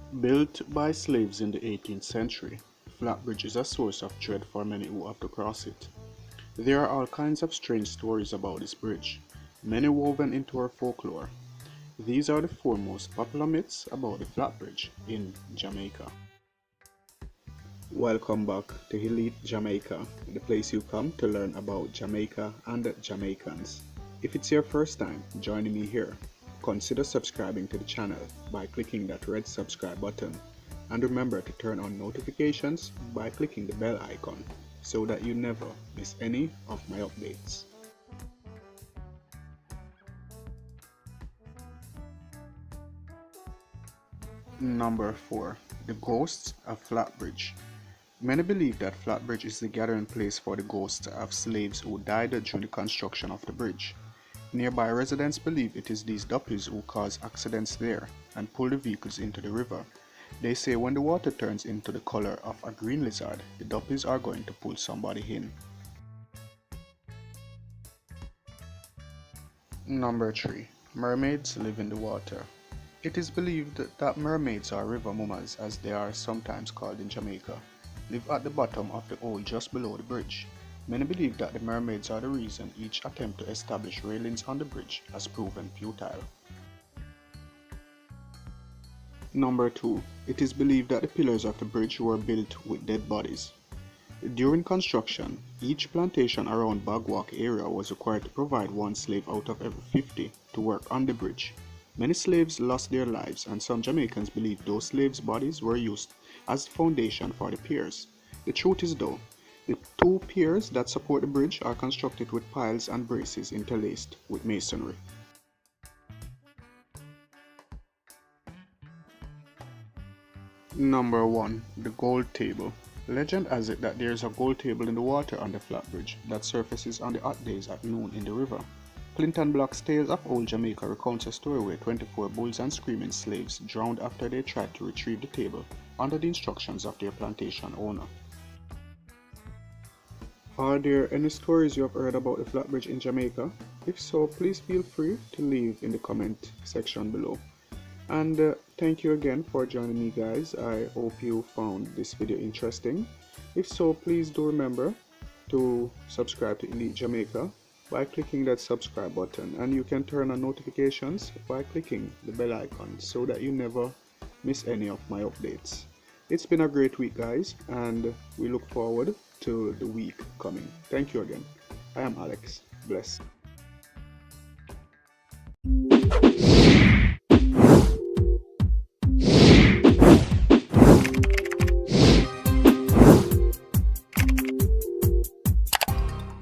Built by slaves in the 18th century, Flatbridge is a source of dread for many who have to cross it. There are all kinds of strange stories about this bridge, many woven into our folklore. These are the four most popular myths about the Flatbridge in Jamaica. Welcome back to Elite Jamaica, the place you come to learn about Jamaica and Jamaicans. If it's your first time joining me here, consider subscribing to the channel by clicking that red subscribe button, and remember to turn on notifications by clicking the bell icon so that you never miss any of my updates. Number 4. The Ghosts of Flatbridge. Many believe that Flatbridge is the gathering place for the ghosts of slaves who died during the construction of the bridge. Nearby residents believe it is these duppies who cause accidents there and pull the vehicles into the river. They say when the water turns into the color of a green lizard, the duppies are going to pull somebody in. Number 3. Mermaids live in the water. It is believed that mermaids, or river mumas as they are sometimes called in Jamaica, live at the bottom of the hole just below the bridge. Many believe that the mermaids are the reason each attempt to establish railings on the bridge has proven futile. Number 2. It is believed that the pillars of the bridge were built with dead bodies. During construction, each plantation around Bagwalk area was required to provide one slave out of every 50 to work on the bridge. Many slaves lost their lives, and some Jamaicans believe those slaves' bodies were used as the foundation for the piers. The truth is though, the two piers that support the bridge are constructed with piles and braces interlaced with masonry. Number 1. The Gold Table. Legend has it that there is a gold table in the water on the Flatbridge that surfaces on the hot days at noon in the river. Clinton Block's Tales of Old Jamaica recounts a story where 24 bulls and screaming slaves drowned after they tried to retrieve the table under the instructions of their plantation owner. Are there any stories you have heard about the Flatbridge in Jamaica? If so, please feel free to leave in the comment section below. And thank you again for joining me, guys. I hope you found this video interesting. If so, please do remember to subscribe to Elite Jamaica by clicking that subscribe button, and you can turn on notifications by clicking the bell icon so that you never miss any of my updates. It's been a great week, guys, and we look forward to the week coming. Thank you again. I am Alex. Bless.